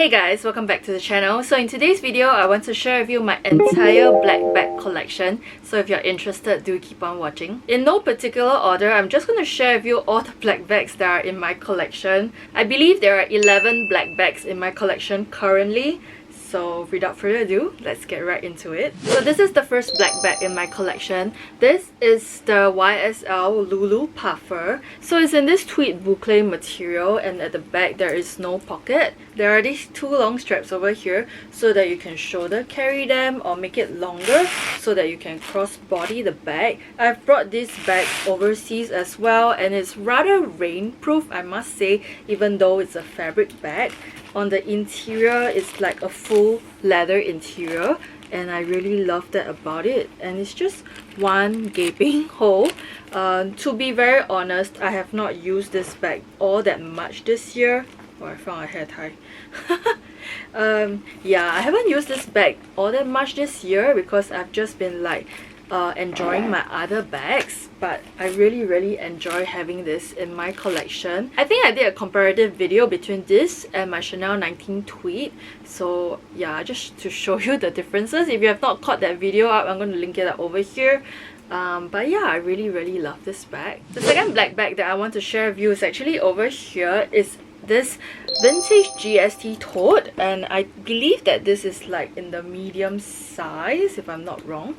Hey guys, welcome back to the channel. So in today's video, I want to share with you my entire black bag collection. So if you're interested, do keep on watching. In no particular order, I'm just going to share with you all the black bags that are in my collection. I believe there are 11 black bags in my collection currently. So without further ado, let's get right into it. So this is the first black bag in my collection. This is the YSL Lulu Puffer. So it's in this tweed boucle material, and at the back there is no pocket. There are these two long straps over here so that you can shoulder carry them or make it longer so that you can cross body the bag. I've brought this bag overseas as well, and it's rather rainproof, I must say, even though it's a fabric bag. On the interior, it's like a full leather interior, and I really love that about it. And it's just one gaping hole. To be very honest, I have not used this bag all that much this year. Oh, I found a hair tie. Yeah, I haven't used this bag all that much this year because I've just been like enjoying my other bags, but I really enjoy having this in my collection. I think I did a comparative video between this and my Chanel 19 tweed, so yeah, just to show you the differences. If you have not caught that video up, I'm going to link it up over here. But yeah, I really love this bag. The second black bag that I want to share with you is actually over here. Is this vintage GST tote, and I believe that this is like in the medium size if I'm not wrong.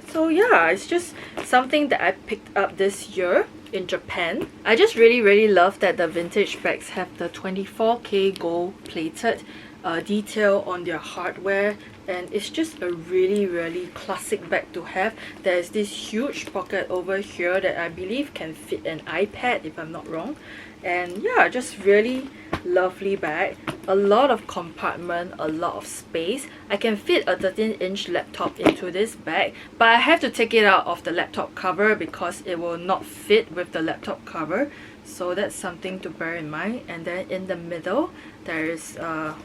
So yeah, it's just something that I picked up this year in Japan. I just really love that the vintage bags have the 24K gold plated detail on their hardware, and it's just a really classic bag to have. There's this huge pocket over here that I believe can fit an iPad if I'm not wrong. And yeah, just really lovely bag. A lot of compartment, a lot of space. I can fit a 13-inch laptop into this bag, but I have to take it out of the laptop cover because it will not fit with the laptop cover. So that's something to bear in mind. And then in the middle, there is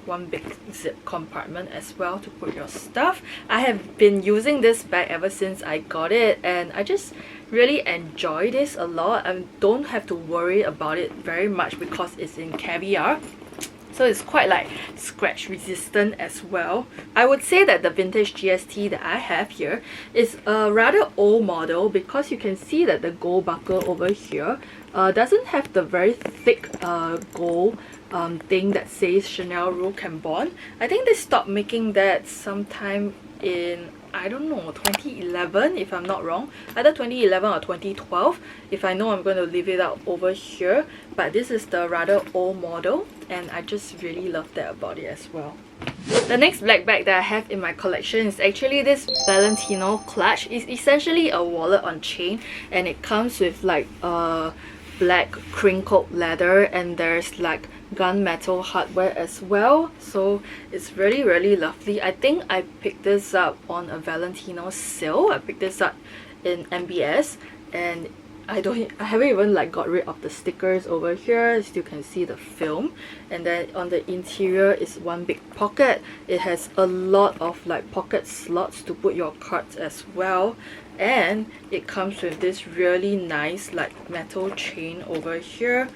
one big zip compartment as well to put your stuff. I have been using this bag ever since I got it, and I just really enjoy this a lot. I don't have to worry about it very much because it's in caviar, so it's quite like scratch resistant as well. I would say that the vintage GST that I have here is a rather old model because you can see that the gold buckle over here doesn't have the very thick gold thing that says Chanel Roux Cambon. I think they stopped making that sometime in, I don't know, 2011 if I'm not wrong, either 2011 or 2012. If I know, I'm going to leave it out over here, but this is the rather old model, and I just really love that about it as well. The next black bag that I have in my collection is actually this Valentino clutch. It's essentially a wallet on chain, and it comes with like a black crinkled leather, and there's like gunmetal hardware as well. So it's really lovely. I think I picked this up on a Valentino sale. I picked this up in MBS, and I haven't even like got rid of the stickers over here. You still can see the film. And then on the interior is one big pocket. It has a lot of like pocket slots to put your cards as well, and it comes with this really nice like metal chain over here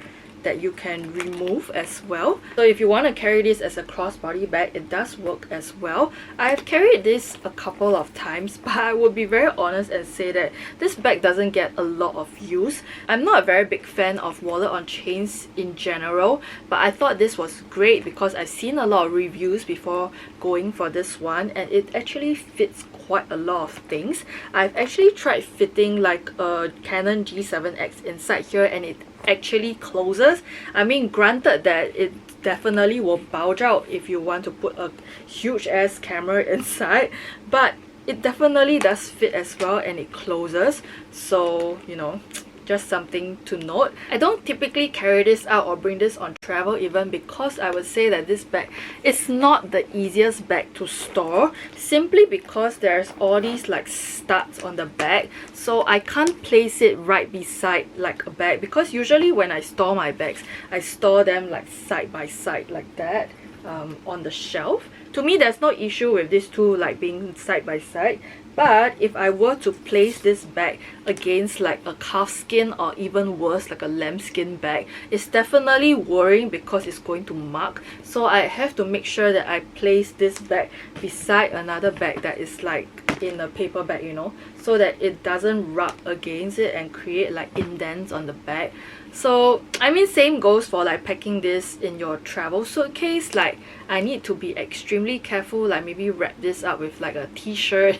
that you can remove as well. So if you want to carry this as a crossbody bag, it does work as well. I've carried this a couple of times, but I would be very honest and say that this bag doesn't get a lot of use. I'm not a very big fan of wallet on chains in general, but I thought this was great because I've seen a lot of reviews before going for this one, and it actually fits quite a lot of things. I've actually tried fitting like a Canon G7X inside here, and it actually closes. I mean, granted that it definitely will bulge out if you want to put a huge ass camera inside, but it definitely does fit as well, and it closes. So you know, just something to note. I don't typically carry this out or bring this on travel even, because I would say that this bag is not the easiest bag to store, simply because there's all these like studs on the back, so I can't place it right beside like a bag, because usually when I store my bags, I store them like side by side like that. on the shelf. To me, there's no issue with these two like being side by side. But if I were to place this bag against like a calfskin or even worse like a lambskin bag, it's definitely worrying because it's going to mark. So I have to make sure that I place this bag beside another bag that is like in a paper bag, you know, so that it doesn't rub against it and create like indents on the bag. So I mean, same goes for like packing this in your travel suitcase. Like I need to be extremely careful, like maybe wrap this up with like a t-shirt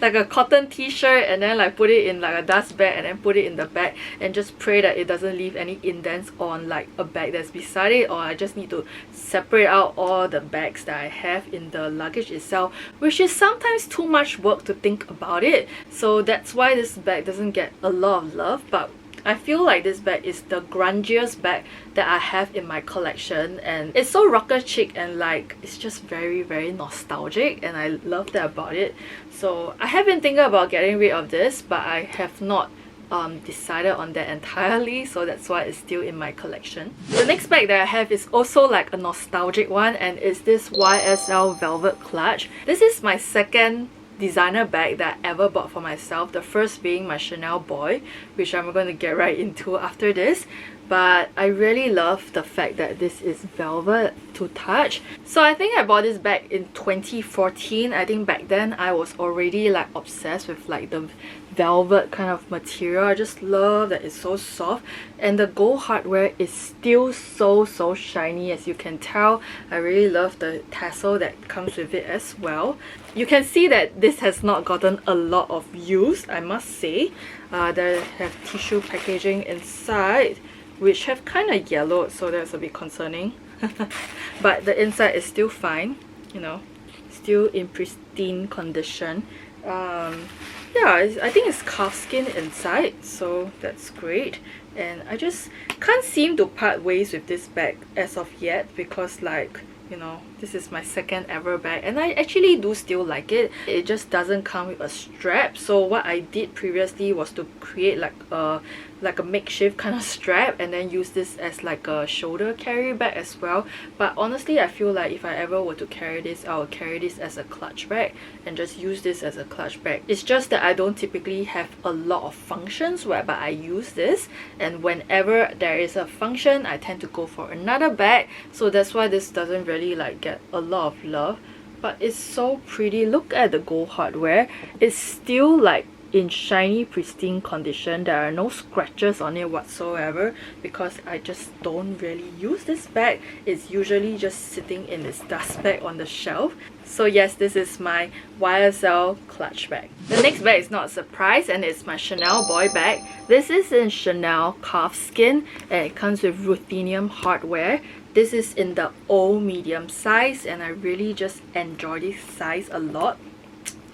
like a cotton t-shirt, and then like put it in like a dust bag and then put it in the bag, and just pray that it doesn't leave any indents on like a bag that's beside it. Or I just need to separate out all the bags that I have in the luggage itself, which is sometimes too much work to think about it. So that's why this bag doesn't get a lot of love. But I feel like this bag is the grungiest bag that I have in my collection, and it's so rocker chic and like it's just very nostalgic, and I love that about it. So I have been thinking about getting rid of this, but I have not decided on that entirely, so that's why it's still in my collection. The next bag that I have is also like a nostalgic one, and it's this YSL velvet clutch. This is my second designer bag that I ever bought for myself, the first being my Chanel Boy, which I'm going to get right into after this. But I really love the fact that this is velvet to touch. So I think I bought this bag in 2014. I think back then I was already like obsessed with like the velvet kind of material. I just love that it's so soft, and the gold hardware is still so shiny. As you can tell, I really love the tassel that comes with it as well. You can see that this has not gotten a lot of use, I must say. They have tissue packaging inside, which have kind of yellowed, so that's a bit concerning. But the inside is still fine, you know, still in pristine condition. Yeah, I think it's calfskin inside, so that's great. And I just can't seem to part ways with this bag as of yet, because like, you know, this is my second ever bag and I actually do still like it. It just doesn't come with a strap. So what I did previously was to create like a makeshift kind of strap and then use this as like a shoulder carry bag as well. But honestly, I feel like if I ever were to carry this, I would carry this as a clutch bag and just use this as a clutch bag. It's just that I don't typically have a lot of functions whereby I use this, and whenever there is a function I tend to go for another bag. So that's why this doesn't really like get a lot of love. But it's so pretty. Look at the gold hardware. It's still like in shiny pristine condition. There are no scratches on it whatsoever because I just don't really use this bag. It's usually just sitting in this dust bag on the shelf. So yes, this is my YSL clutch bag. The next bag is not a surprise, and it's my Chanel Boy bag. This is in Chanel calfskin and it comes with ruthenium hardware. This is in the O medium size and I really just enjoy this size a lot.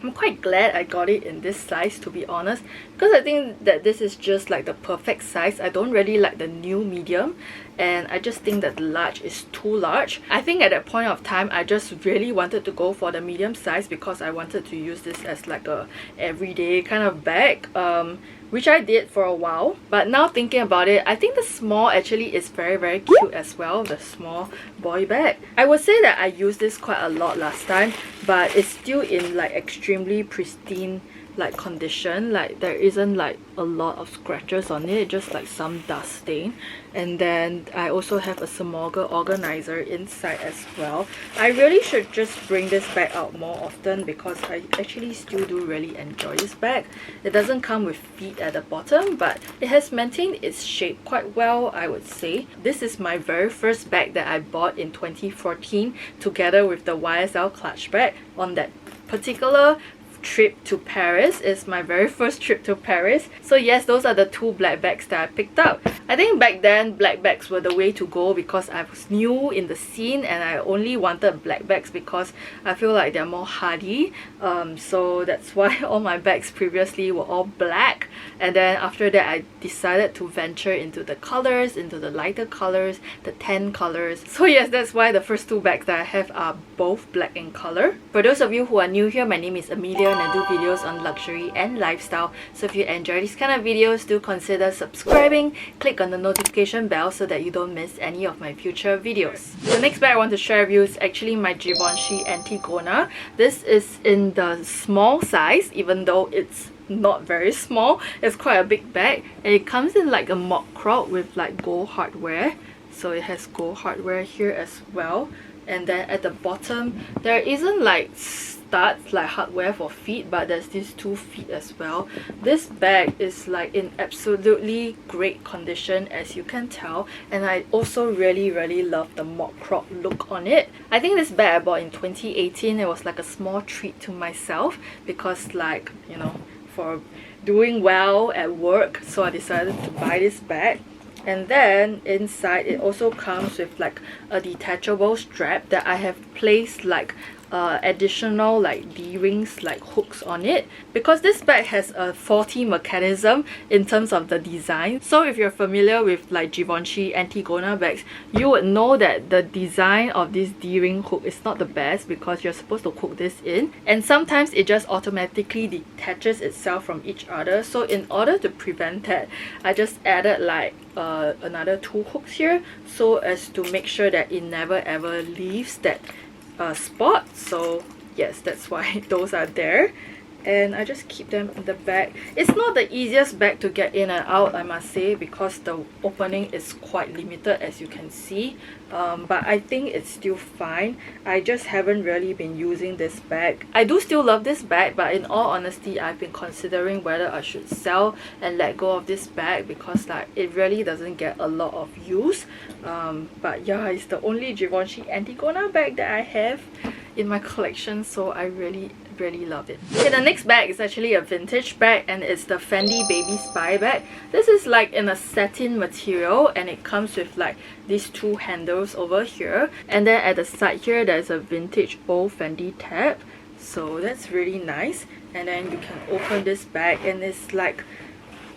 I'm quite glad I got it in this size, to be honest, because I think that this is just like the perfect size. I don't really like the new medium and I just think that the large is too large. I think at that point of time I just really wanted to go for the medium size because I wanted to use this as like a everyday kind of bag, which I did for a while. But now thinking about it, I think the small actually is very cute as well, the small boy bag. I would say that I used this quite a lot last time, but it's still in like extremely pristine like condition. Like there isn't like a lot of scratches on it, just like some dust stain. And then I also have a Samorga organizer inside as well. I really should just bring this bag out more often because I actually still do really enjoy this bag. It doesn't come with feet at the bottom, but it has maintained its shape quite well, I would say. This is my very first bag that I bought in 2014 together with the YSL clutch bag on that particular trip to Paris. Is my very first trip to Paris. So yes, those are the two black bags that I picked up. I think back then black bags were the way to go because I was new in the scene and I only wanted black bags because I feel like they're more hardy. So that's why all my bags previously were all black, and then after that I decided to venture into the colors, into the lighter colors, the tan colors. So yes, that's why the first two bags that I have are both black in color. For those of you who are new here, my name is Amelia when I do videos on luxury and lifestyle. So if you enjoy these kind of videos, do consider subscribing, click on the notification bell so that you don't miss any of my future videos. The next bag I want to share with you is actually my Givenchy Antigona. This is in the small size, even though it's not very small. It's quite a big bag, and it comes in like a mock crop with like gold hardware. So it has gold hardware here as well, and then at the bottom there isn't like studs like hardware for feet, but there's these 2 feet as well. This bag is like in absolutely great condition, as you can tell, and I also really love the mock crop look on it. I think this bag I bought in 2018. It was like a small treat to myself because, like, you know, for doing well at work, so I decided to buy this bag. And then inside it also comes with like a detachable strap that I have placed like additional like D-rings like hooks on it, because this bag has a faulty mechanism in terms of the design. So if you're familiar with like Givenchy Antigona bags, you would know that the design of this D-ring hook is not the best, because you're supposed to hook this in, and sometimes it just automatically detaches itself from each other. So in order to prevent that, I just added like another 2 hooks here, so as to make sure that it never ever leaves that spot. So yes, that's why those are there, and I just keep them in the bag. It's not the easiest bag to get in and out, I must say, because the opening is quite limited, as you can see, but I think it's still fine. I just haven't really been using this bag. I do still love this bag, but in all honesty, I've been considering whether I should sell and let go of this bag, because like it really doesn't get a lot of use. But yeah, it's the only Givenchy Antigona bag that I have in my collection, so I really love it. Okay, the next bag is actually a vintage bag, and it's the Fendi Baby Spy bag. This is like in a satin material, and it comes with like these 2 handles over here, and then at the side here there's a vintage old Fendi tab, so that's really nice. And then you can open this bag, and it's like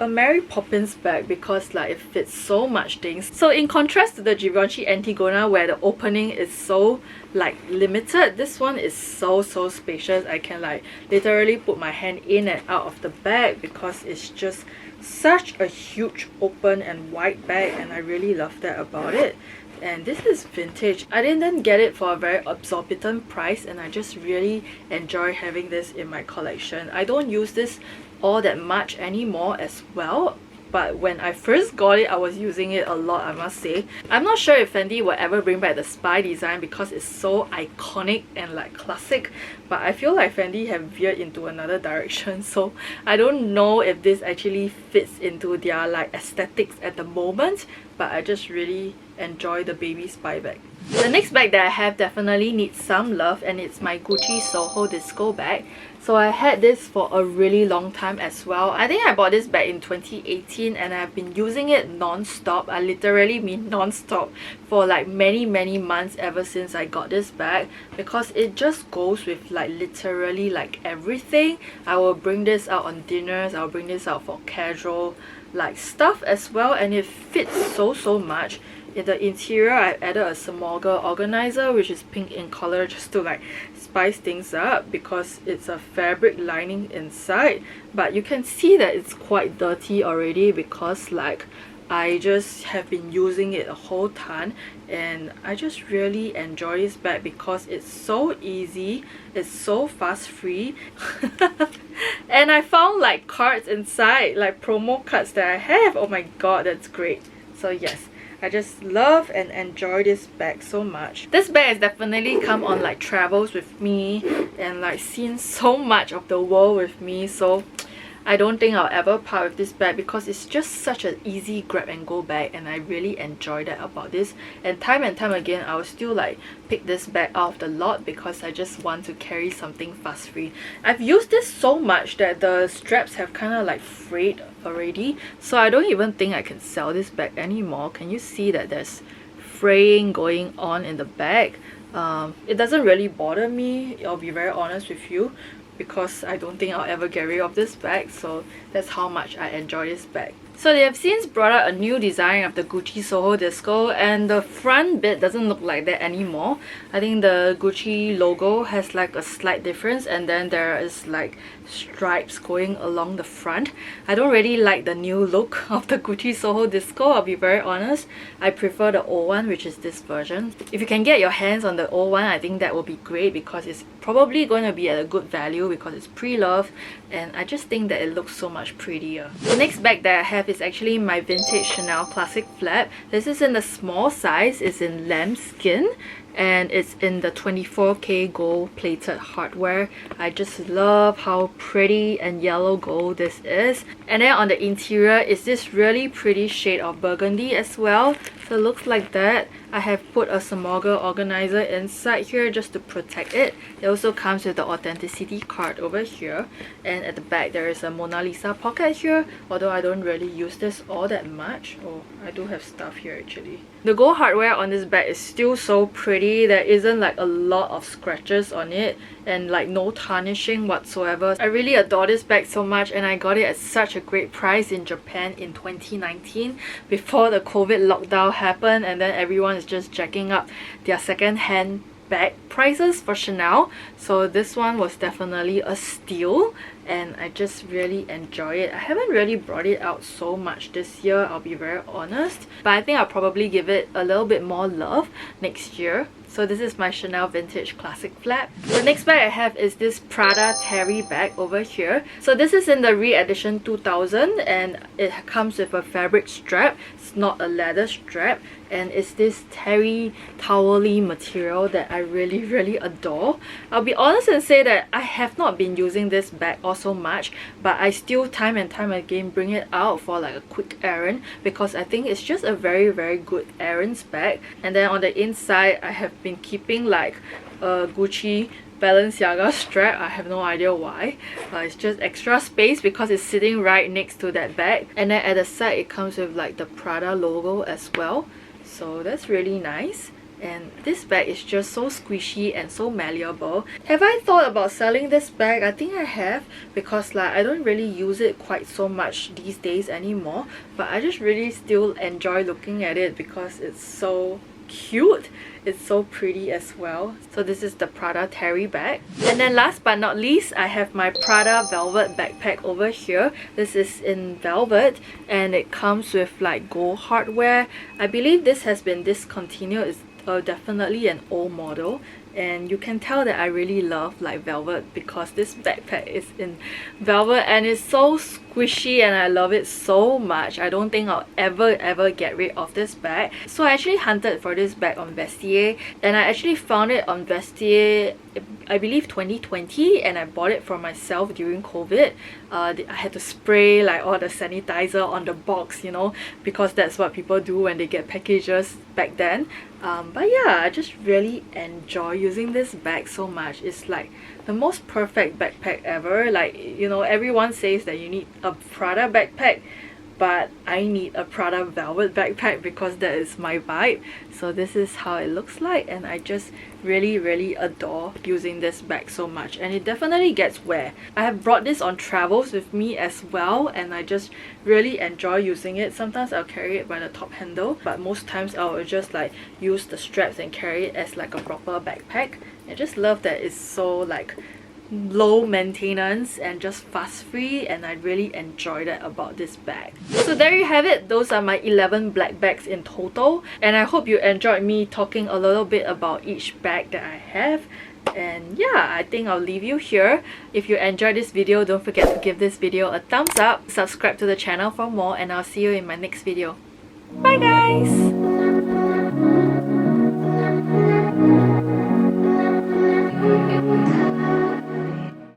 a Mary Poppins bag, because like it fits so much things. So in contrast to the Givenchy Antigona, where the opening is so like limited, this one is so spacious. I can like literally put my hand in and out of the bag, because it's just such a huge open and wide bag, and I really love that about it. And this is vintage. I didn't get it for a very exorbitant price, and I just really enjoy having this in my collection. I don't use this all that much anymore as well, but when I first got it, I was using it a lot, I must say. I'm not sure if Fendi will ever bring back the spy design, because it's so iconic and like classic, but I feel like Fendi have veered into another direction, so I don't know if this actually fits into their like aesthetics at the moment, but I just really enjoy the Baby Spy bag. The next bag that I have definitely needs some love, and it's my Gucci Soho Disco bag. So I had this for a really long time as well. I think I bought this bag in 2018, and I've been using it non-stop. I literally mean non-stop for like many months ever since I got this bag, because it just goes with like literally like everything. I will bring this out on dinners, I'll bring this out for casual like stuff as well, and it fits so much. In the interior, I added a Smogger organizer, which is pink in color, just to like spice things up, because it's a fabric lining inside. But you can see that it's quite dirty already, because like I just have been using it a whole ton, and I just really enjoy this bag because it's so easy, it's so fuss free. And I found like cards inside, like promo cards that I have. Oh my god, that's great. So yes, I just love and enjoy this bag so much. This bag has definitely come on like travels with me, and like seen so much of the world with me, so I don't think I'll ever part with this bag, because it's just such an easy grab and go bag, and I really enjoy that about this. And time again, I will still like pick this bag out of the lot, because I just want to carry something fuss free. I've used this so much that the straps have kind of like frayed already, so I don't even think I can sell this bag anymore. Can you see that there's fraying going on in the bag? It doesn't really bother me, I'll be very honest with you, because I don't think I'll ever get rid of this bag, so that's how much I enjoy this bag. So they have since brought out a new design of the Gucci Soho Disco, and the front bit doesn't look like that anymore. I think the Gucci logo has like a slight difference, and then there is like stripes going along the front. I don't really like the new look of the Gucci Soho Disco, I'll be very honest. I prefer the old one, which is this version. If you can get your hands on the old one, I think that will be great because it's probably going to be at a good value because it's pre-loved, and I just think that it looks so much prettier. The next bag that I have is actually my vintage Chanel Classic Flap. This is in the small size, it's in lambskin, and it's in the 24K gold plated hardware. I just love how pretty and yellow gold this is. And then on the interior is this really pretty shade of burgundy as well. So it looks like that. I have put a Samorga organizer inside here just to protect it. It also comes with the authenticity card over here, and at the back there is a Mona Lisa pocket here, although I don't really use this all that much. Oh, I do have stuff here actually. The gold hardware on this bag is still so pretty. There isn't like a lot of scratches on it and like no tarnishing whatsoever. I really adore this bag so much, and I got it at such a great price in Japan in 2019 before the COVID lockdown happened, and then everyone is just jacking up their second-hand bag prices for Chanel. So this one was definitely a steal, and I just really enjoy it. I haven't really brought it out so much this year, I'll be very honest, but I think I'll probably give it a little bit more love next year. So this is my Chanel Vintage Classic Flap. The next bag I have is this Prada Terry bag over here. So this is in the re-edition 2000, and it comes with a fabric strap. It's not a leather strap, and it's this terry towel-y material that I really adore. I'll be honest and say that I have not been using this bag all so much, but I still time and time again bring it out for like a quick errand because I think it's just a very good errands bag. And then on the inside I have been keeping like a Gucci Balenciaga strap. I have no idea why. It's just extra space because it's sitting right next to that bag, and then at the side it comes with like the Prada logo as well. So that's really nice. And this bag is just so squishy and so malleable. Have I thought about selling this bag? I think I have, because like I don't really use it quite so much these days anymore, but I just really still enjoy looking at it because it's so cute. It's so pretty as well. So this is the Prada Terry bag. And then last but not least, I have my Prada Velvet backpack over here. This is in velvet, and it comes with like gold hardware. I believe this has been discontinued. It's definitely an old model, and you can tell that I really love like velvet because this backpack is in velvet and it's so squishy, and I love it so much. I don't think I'll ever get rid of this bag. So I actually hunted for this bag on Vestiaire, and I actually found it on Vestiaire, I believe 2020, and I bought it for myself during COVID. I had to spray like all the sanitizer on the box, you know, because that's what people do when they get packages back then. But yeah, I just really enjoy using this bag so much. It's like the most perfect backpack ever. Like, you know, everyone says that you need a Prada backpack, but I need a Prada velvet backpack because that is my vibe. So this is how it looks like, and I just really adore using this bag so much, and it definitely gets wear. I have brought this on travels with me as well, and I just really enjoy using it. Sometimes I'll carry it by the top handle, but most times I will just like use the straps and carry it as like a proper backpack. I just love that it's so like low maintenance and just fuss free, and I really enjoy that about this bag. So there you have it. Those are my 11 black bags in total, and I hope you enjoyed me talking a little bit about each bag that I have. And yeah, I think I'll leave you here. If you enjoyed this video, don't forget to give this video a thumbs up, subscribe to the channel for more, and I'll see you in my next video. Bye guys!